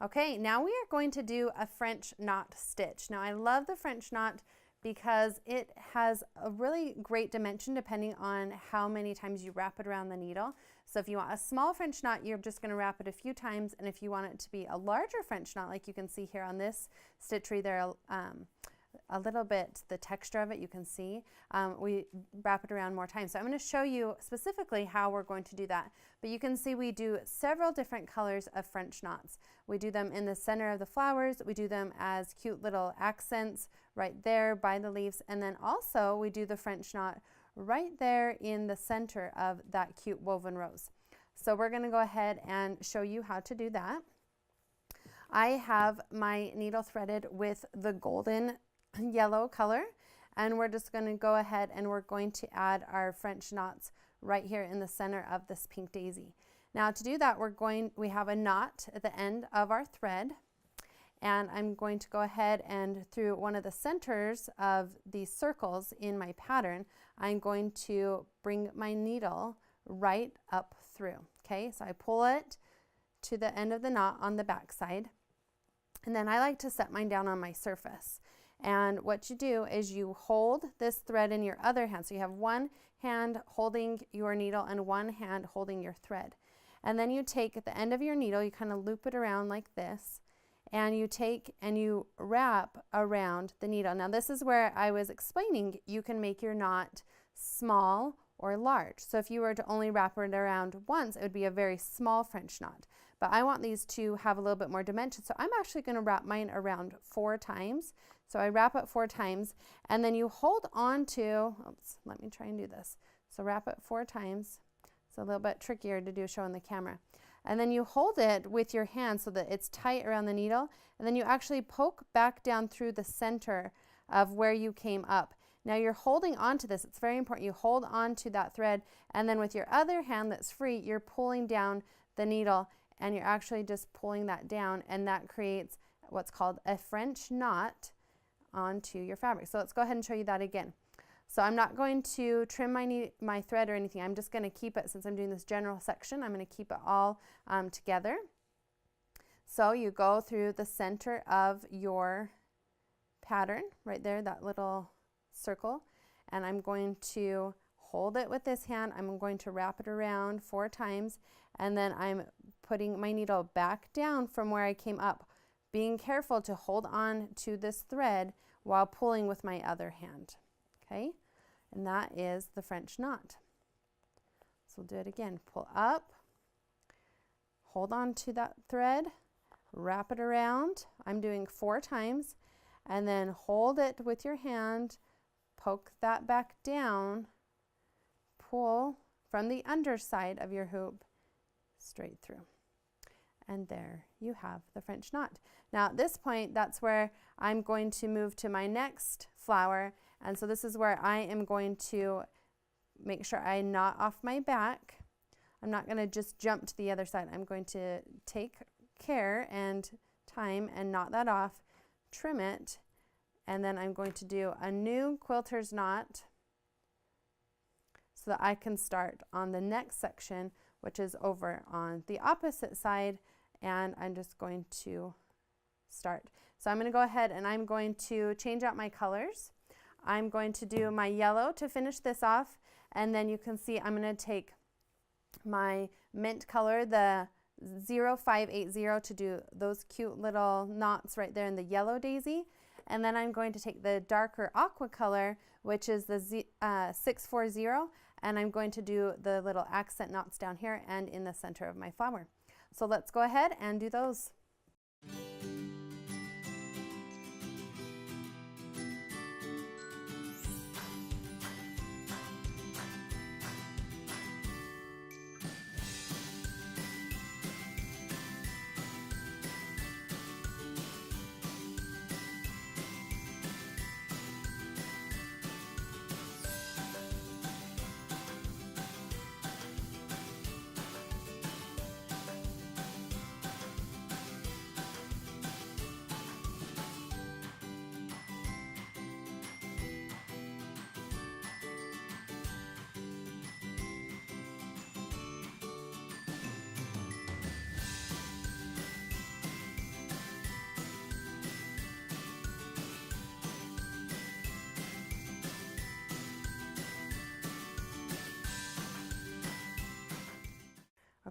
Okay, now we are going to do a French knot stitch. Now I love the French knot because it has a really great dimension depending on how many times you wrap it around the needle. So if you want a small French knot, you're just going to wrap it a few times, and if you want it to be a larger French knot, like you can see here on this stitchery there, a little bit the texture of it you can see, we wrap it around more times. So I'm going to show you specifically how we're going to do that, but you can see we do several different colors of French knots. We do them in the center of the flowers, we do them as cute little accents right there by the leaves, and then also we do the French knot right there in the center of that cute woven rose. So we're going to go ahead and show you how to do that. I have my needle threaded with the golden yellow color, and we're just going to go ahead and we're going to add our French knots right here in the center of this pink daisy. Now to do that, we have a knot at the end of our thread, and I'm going to go ahead and through one of the centers of these circles in my pattern, I'm going to bring my needle right up through. Okay, so I pull it to the end of the knot on the back side, and then I like to set mine down on my surface. And what you do is you hold this thread in your other hand. So you have one hand holding your needle and one hand holding your thread. And then you take at the end of your needle, you kind of loop it around like this, and you take and you wrap around the needle. Now this is where I was explaining you can make your knot small or large. So if you were to only wrap it around once, it would be a very small French knot. But I want these to have a little bit more dimension, so I'm actually going to wrap mine around 4 times. So I wrap it 4 times, and then you hold on to, oops, let me try and do this. So wrap it 4 times. It's a little bit trickier to do showing the camera. And then you hold it with your hand so that it's tight around the needle, and then you actually poke back down through the center of where you came up. Now you're holding on to this. It's very important. You hold on to that thread, and then with your other hand that's free, you're pulling down the needle, and you're actually just pulling that down, and that creates what's called a French knot onto your fabric. So let's go ahead and show you that again. So I'm not going to trim my thread or anything. I'm just going to keep it, since I'm doing this general section, I'm going to keep it all together. So you go through the center of your pattern right there, that little circle, and I'm going to hold it with this hand. I'm going to wrap it around 4 times, and then I'm putting my needle back down from where I came up, being careful to hold on to this thread while pulling with my other hand. Okay, and that is the French knot. So we'll do it again. Pull up, hold on to that thread, wrap it around. I'm doing 4 times, and then hold it with your hand, poke that back down, pull from the underside of your hoop straight through. And there you have the French knot. Now at this point, that's where I'm going to move to my next flower. And so this is where I am going to make sure I knot off my back. I'm not going to just jump to the other side. I'm going to take care and time and knot that off, trim it, and then I'm going to do a new quilter's knot so that I can start on the next section, which is over on the opposite side, and I'm just going to start. So I'm going to go ahead and I'm going to change out my colors. I'm going to do my yellow to finish this off, and then you can see I'm going to take my mint color, the 0580, to do those cute little knots right there in the yellow daisy. And then I'm going to take the darker aqua color, which is the 640, and I'm going to do the little accent knots down here and in the center of my flower. So let's go ahead and do those.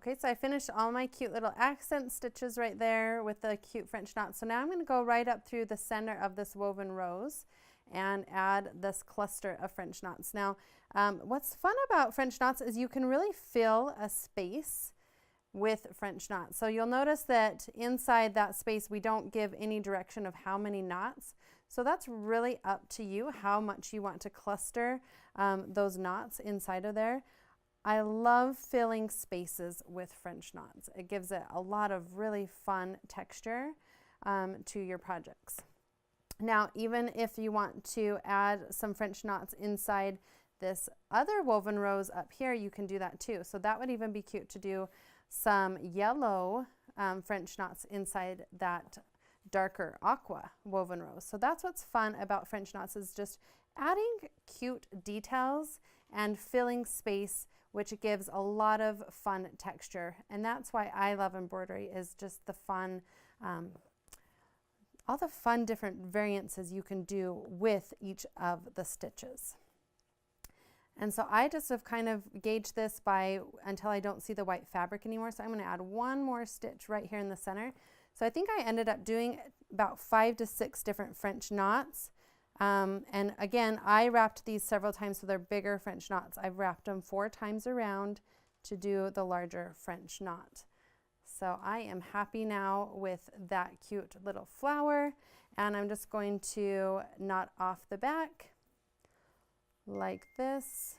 Okay, so I finished all my cute little accent stitches right there with the cute French knots. So now I'm going to go right up through the center of this woven rose and add this cluster of French knots. Now, what's fun about French knots is you can really fill a space with French knots. So you'll notice that inside that space we don't give any direction of how many knots. So that's really up to you how much you want to cluster those knots inside of there. I love filling spaces with French knots. It gives it a lot of really fun texture to your projects. Now, even if you want to add some French knots inside this other woven rose up here, you can do that too. So that would even be cute to do some yellow French knots inside that darker aqua woven rose. So that's what's fun about French knots, is just adding cute details and filling space, which gives a lot of fun texture. And that's why I love embroidery, is just the fun, all the fun different variances you can do with each of the stitches. And so I just have kind of gauged this by until I don't see the white fabric anymore. So I'm going to add one more stitch right here in the center. So I think I ended up doing about 5 to 6 different French knots. And again, I wrapped these several times, so they're bigger French knots. I've wrapped them 4 times around to do the larger French knot. So I am happy now with that cute little flower, and I'm just going to knot off the back like this,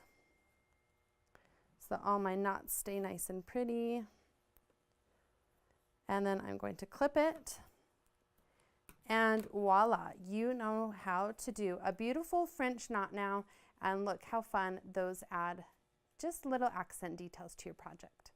so that all my knots stay nice and pretty. And then I'm going to clip it. And voila, you know how to do a beautiful French knot now, and look how fun those add just little accent details to your project.